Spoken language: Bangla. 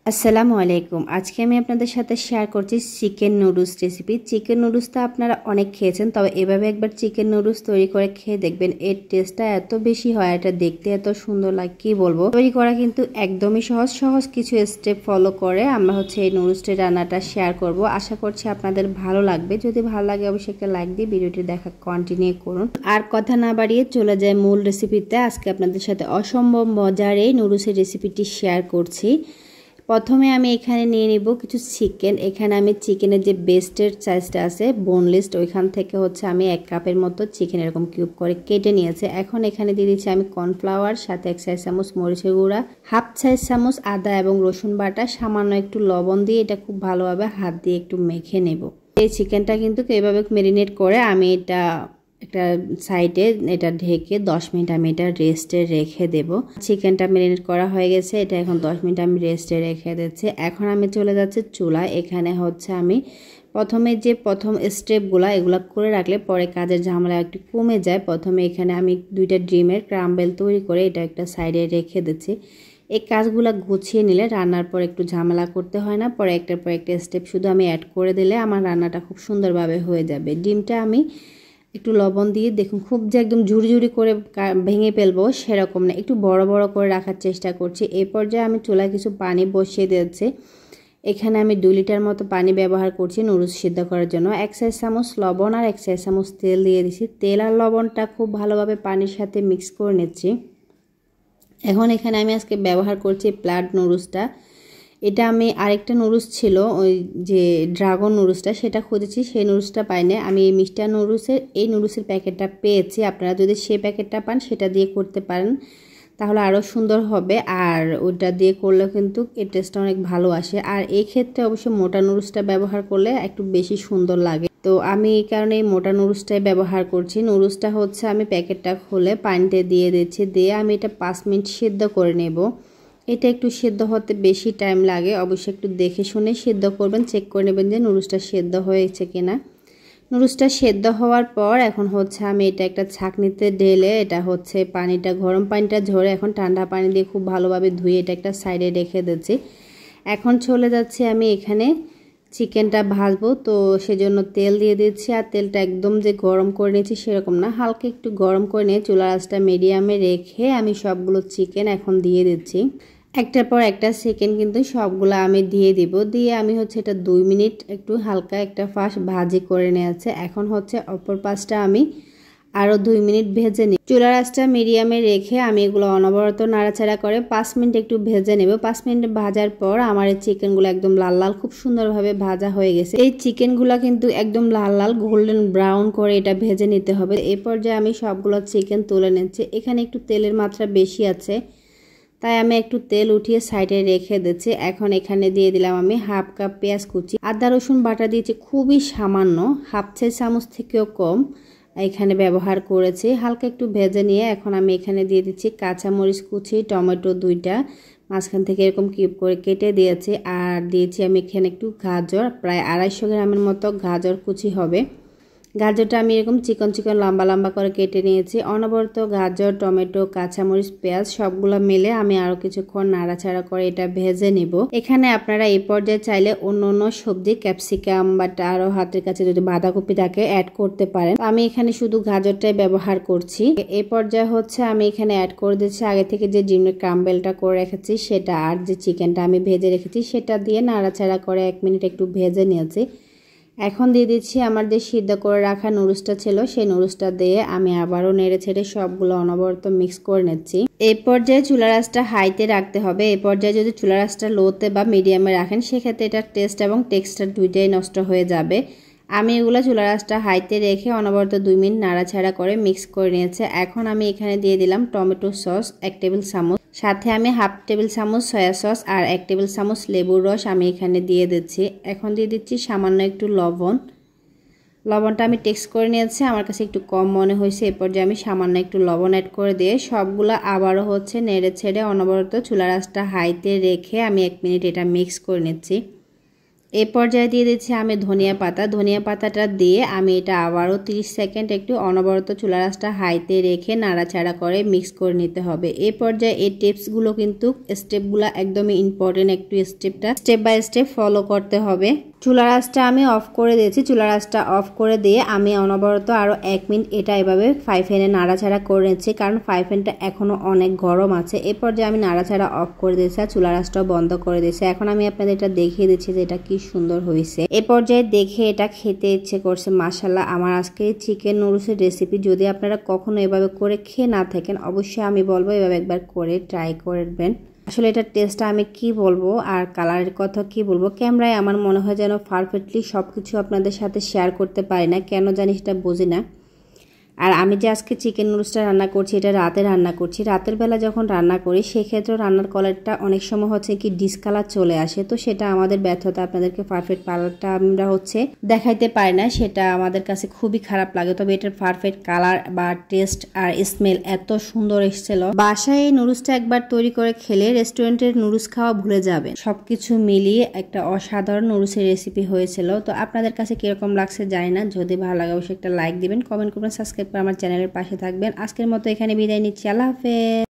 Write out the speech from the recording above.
আসসালামু আলাইকুম। আজকে আমি আপনাদের সাথে শেয়ার করছি চিকেন নুডলস রেসিপি। চিকেন নুডলসটা আপনারা অনেক খেয়েছেন, তবে এভাবে একবার চিকেন নুডলস তৈরি করে খেয়ে দেখবেন। এর টেস্টটা এত বেশি হয়, এটা দেখতে এত সুন্দর লাগে কি বলবো। তৈরি করা কিন্তু একদমই সহজ কিছু স্টেপ ফলো করে আমরা এই নুডলসটির রান্নাটা শেয়ার করব। আশা করছি আপনাদের ভালো লাগবে। যদি ভালো লাগে অবশ্যই একটা লাইক দিয়ে ভিডিওটি দেখা কন্টিনিউ করুন। আর কথা না বাড়িয়ে চলে যায় মূল রেসিপিতে। আজকে আপনাদের সাথে অসম্ভব মজার এই নুডলসের রেসিপিটি শেয়ার করছি। প্রথমে আমি এখানে নিয়ে নিব কিছু চিকেন। এখানে আমি চিকেনের যে বেস্টের সাইজটা আছে বোনলেস, ওইখান থেকে আমি 1 কাপের মতো চিকেন এরকম কিউব করে কেটে নিয়েছে। এখন এখানে দিয়ে দিচ্ছি আমি কর্নফ্লাওয়ার, সাথে 1 চা চামচ মরিচের গুঁড়া, 1/2 চা চামচ আদা এবং রসুন বাটা, সামান্য একটু লবণ দিয়ে এটা খুব ভালোভাবে হাত দিয়ে একটু মেখে নেব। এই চিকেনটা কিন্তু এইভাবে ম্যারিনেট করে আমি এটা একটা সাইডে এটা ঢেকে 10 মিনিট আমি এটা রেস্টে রেখে দেব। চিকেনটা ম্যারিনেট করা হয়ে গেছে, এটা এখন 10 মিনিট আমি রেস্টে রেখে দিচ্ছি। এখন আমি চলে যাচ্ছি চুলায়। এখানে আমি প্রথমে যে স্টেপগুলো এগুলো করে রাখলে পরে কাজের ঝামেলা একটু কমে যায়। প্রথমে এখানে আমি 2টা ডিমের ক্রাম্বেল তৈরি করে এটা একটা সাইডে রেখে দিচ্ছি। এই কাজগুলো গুছিয়ে নিলে রান্নার পর একটু ঝামেলা করতে হয় না। পরে একটার পর একটা স্টেপ শুধু আমি অ্যাড করে দিলে আমার রান্নাটা খুব সুন্দরভাবে হয়ে যাবে। ডিমটা আমি একটু লবণ দিয়ে দেখুন, খুব যে একদম ঝুরি করে ভেঙে ফেলবো সেরকম না, একটু বড় করে রাখার চেষ্টা করছি। এই পর্যায়ে আমি চুলায় কিছু পানি বসিয়ে দিয়েছি। এখানে আমি 2 লিটার মতো পানি ব্যবহার করছি নুডলস সিদ্ধ করার জন্য। 1 চা চামচ লবণ আর 1 চা চামচ তেল দিয়ে দিছি। তেল আর লবণটা খুব ভালোভাবে পানির সাথে মিক্স করে নিচ্ছি। এখন এখানে আমি আজকে ব্যবহার করছি প্লাড নুডলসটা। এটা আমি আরেকটা নুডলস ছিল ওই যে ড্রাগন নুডলসটা, সেটা খুঁজেছি, সেই নুডলসটা পাইনি। আমি এই মিস্টার নুডলসের এই নুডলসের প্যাকেটটা পেয়েছি। আপনারা যদি সেই প্যাকেটটা পান সেটা দিয়ে করতে পারেন, তাহলে আরও সুন্দর হবে। আর ওইটা দিয়ে করলে কিন্তু এর টেস্টটা অনেক ভালো আসে। আর এই ক্ষেত্রে অবশ্য মোটা নুডলসটা ব্যবহার করলে একটু বেশি সুন্দর লাগে। তো আমি এই কারণে এই মোটা নুডলসটাই ব্যবহার করছি। নুডলসটা আমি প্যাকেটটা খুলে পানিতে দিয়ে দিচ্ছি, দিয়ে আমি এটা 5 মিনিট সিদ্ধ করে নেব। এটা একটু সিদ্ধ হতে বেশি টাইম লাগে, অবশ্যই একটু দেখে শুনে সিদ্ধ করবেন, চেক করে নেবেন যে নুডলসটা সিদ্ধ হয়েছে কিনা। নুডলসটা সিদ্ধ হওয়ার পর এখন আমি এটা একটা ছাঁকনিতে ঢেলে এটা পানিটা গরম পানিটা ঝরে এখন ঠান্ডা পানি দিয়ে খুব ভালোভাবে ধুয়ে এটা একটা সাইডে রেখে দিচ্ছি। এখন চলে যাচ্ছি আমি এখানে চিকেনটা ভাজবো, তো সেজন্য তেল দিয়ে দিচ্ছি। আর তেলটা একদম যে গরম করে নিয়েছি সেরকম না, হালকা একটু গরম করে নিয়ে চুলার আঁচটা মিডিয়ামে রেখে আমি সবগুলো চিকেন এখন দিয়ে দিচ্ছি। একটার পর একটা চিকেন কিন্তু সবগুলো আমি দিয়ে দিব। দিয়ে আমি এটা 2 মিনিট একটু হালকা একটা ভাজি করে নিয়েছে। এখন অপর পাশটা আমি আরও 2 মিনিট ভেজে নিই। চুলার আঁচটা মিডিয়ামে রেখে আমি এগুলো অনবরত নাড়াচাড়া করে 5 মিনিট একটু ভেজে নেব। 5 মিনিট ভাজার পর আমার এই চিকেনগুলো একদম লাল লাল খুব সুন্দরভাবে ভাজা হয়ে গেছে। এই চিকেনগুলো কিন্তু একদম লাল লাল গোল্ডেন ব্রাউন করে এটা ভেজে নিতে হবে। এই পর্যায়ে আমি সবগুলো চিকেন তুলে নিচ্ছি। এখানে একটু তেলের মাত্রা বেশি আছে, তাই আমি একটু তেল উঠিয়ে সাইডে রেখে দিচ্ছি। এখন এখানে দিয়ে দিলাম আমি 1/2 কাপ পেঁয়াজ কুচি, আদা রসুন বাটা দিয়েছি খুবই সামান্য, 1/2 চা চামচ থেকেও কম এখানে ব্যবহার করেছি। হালকা একটু ভেজে নিয়ে এখন আমি এখানে দিয়ে দিচ্ছি কাঁচামরিচ কুচি, টমেটো 2টা মাঝখান থেকে এরকম কিউব করে কেটে দিয়েছি। আর দিয়েছি আমি এখানে একটু গাজর, প্রায় 250 গ্রামের মতো গাজর কুচি হবে। গাজরটা আমি এরকম চিকন লম্বা করে কেটে নিয়েছি। অনবরত গাজর, টমেটো, কাঁচামরিচ, পেঁয়াজ সবগুলো মিলে আমি আরো কিছুক্ষণ নাড়াচাড়া করে এটা ভেজে নিব। এখানে আপনারা এই পর্যায়ে চাইলে অন্য সবজি ক্যাপসিকাম বা আরো হাতের কাছে যদি বাঁধাকপি থাকে অ্যাড করতে পারেন। আমি এখানে শুধু গাজরটাই ব্যবহার করছি। এই পর্যায়ে আমি এখানে অ্যাড করে দিচ্ছি আগে থেকে যে ডিমের ক্রাম্বেলটা করে রেখেছি সেটা, আর যে চিকেনটা আমি ভেজে রেখেছি সেটা দিয়ে নাড়াচাড়া করে 1 মিনিট একটু ভেজে নিয়েছি। এখন দিয়ে দিচ্ছি আমার যে সিদ্ধ করে রাখা নুডলসটা ছিল সেই নুডলসটা দিয়ে আমি আবারও নেড়ে ছেড়ে সবগুলো অনবরত মিক্স করে নিচ্ছি। এই পর্যায়ে চুলার আঁচটা হাইতে রাখতে হবে। এই পর্যায়ে যদি চুলার আঁচটা লোতে বা মিডিয়ামে রাখেন সেক্ষেত্রে এটার টেস্ট এবং টেক্সচার দুইটাই নষ্ট হয়ে যাবে। আমি এগুলো চুলার আঁচটা হাইতে রেখে অনবরত 2 মিনিট নাড়াচাড়া করে মিক্স করে নিয়েছে। এখন আমি এখানে দিয়ে দিলাম টমেটো সস 1 টেবিল চামচ, সাথে আমি 1/2 টেবিল চামচ সয়া সস আর 1 টেবিল চামচ লেবুর রস আমি এখানে দিয়ে দিচ্ছি। এখন দিয়ে দিচ্ছি সামান্য একটু লবণ। লবণটা আমি টেস্ট করে নিয়েছি, আমার কাছে একটু কম মনে হয়েছে। এই পর্যায়ে আমি সামান্য একটু লবণ অ্যাড করে দিয়ে সবগুলো আবারও নেড়ে ছেড়ে অনবরত চুলার আঁচটা হাইতে রেখে আমি 1 মিনিট এটা মিক্স করে নিচ্ছি। এই পর্যায়ে দিয়ে দিচ্ছি আমি ধনিয়া পাতাটা দিয়ে আমি এটা আবারও 30 সেকেন্ড একটু অনবরত চুলা আঁচটা হাইতে রেখে নাড়াচাড়া করে মিক্স করে নিতে হবে। এই পর্যায়ে এই টিপসগুলো কিন্তু স্টেপগুলো একদমই ইম্পর্টেন্ট, একটু স্টেপ বাই স্টেপ ফলো করতে হবে। চুলার আঁচটা আমি অফ করে দিয়েছি। চুলার আঁচটা অফ করে দিয়ে আমি অনবরত আরও 1 মিনিট এটা এভাবে ফ্রাই প্যানে নাড়াচাড়া করে নিচ্ছি, কারণ ফ্রাই প্যানটা এখনও অনেক গরম আছে। এই পর্যায়ে আমি নাড়াচাড়া অফ করে দিয়েছি আর চুলার আঁচটাও বন্ধ করে দিয়েছি। এখন আমি আপনাদের এটা দেখিয়ে দিচ্ছি যে এটা কি সুন্দর হয়েছে। এই পর্যায়ে দেখে এটা খেতে ইচ্ছে করছে। মাশাআল্লাহ, আমার আজকে চিকেন নুডলসের রেসিপি যদি আপনারা কখনো এভাবে করে খেয়ে না থাকেন, অবশ্যই আমি বলবো এভাবে একবার করে ট্রাই করবেন। আসলে এটার টেস্টটা আমি কি বলবো আর কালারের কথা কি বলবো, ক্যামেরায় আমার মনে হয় যেন পারফেক্টলি সব কিছু আপনাদের সাথে শেয়ার করতে পারি না, কেন জানি সেটা বুঝি না। আর আমি যে আজকে চিকেন নুডলসটা রান্না করছি এটা রাতে রান্না করছি। রাতের বেলা যখন রান্না করি সেক্ষেত্রে রান্নার কালারটা অনেক সময় হচ্ছে কি ডিসকালার চলে আসে, তো সেটা আমাদের ব্যর্থতা। আপনাদেরকে পারফেক্ট কালারটা আমরা হচ্ছে দেখাইতে পারি না, সেটা আমাদের কাছে খুবই খারাপ লাগে। তবে এটার পারফেক্ট কালার বা টেস্ট আর স্মেল এত সুন্দর এসেছিল। বাসায় এই নুডলসটা একবার তৈরি করে খেলে রেস্টুরেন্টের নুডলস খাওয়া ভুলে যাবে। সবকিছু মিলিয়ে একটা অসাধারণ নুডলসের রেসিপি হয়েছিল। তো আপনাদের কাছে কিরকম লাগছে জানি না, যদি ভালো লাগে অবশ্যই একটা লাইক দিবেন, কমেন্ট করবেন, সাবস্ক্রাইব করে আমার চ্যানেলের পাশে থাকবেন। আজকের মতো এখানে বিদায় নিচ্ছি। আল্লাহ হাফেজ।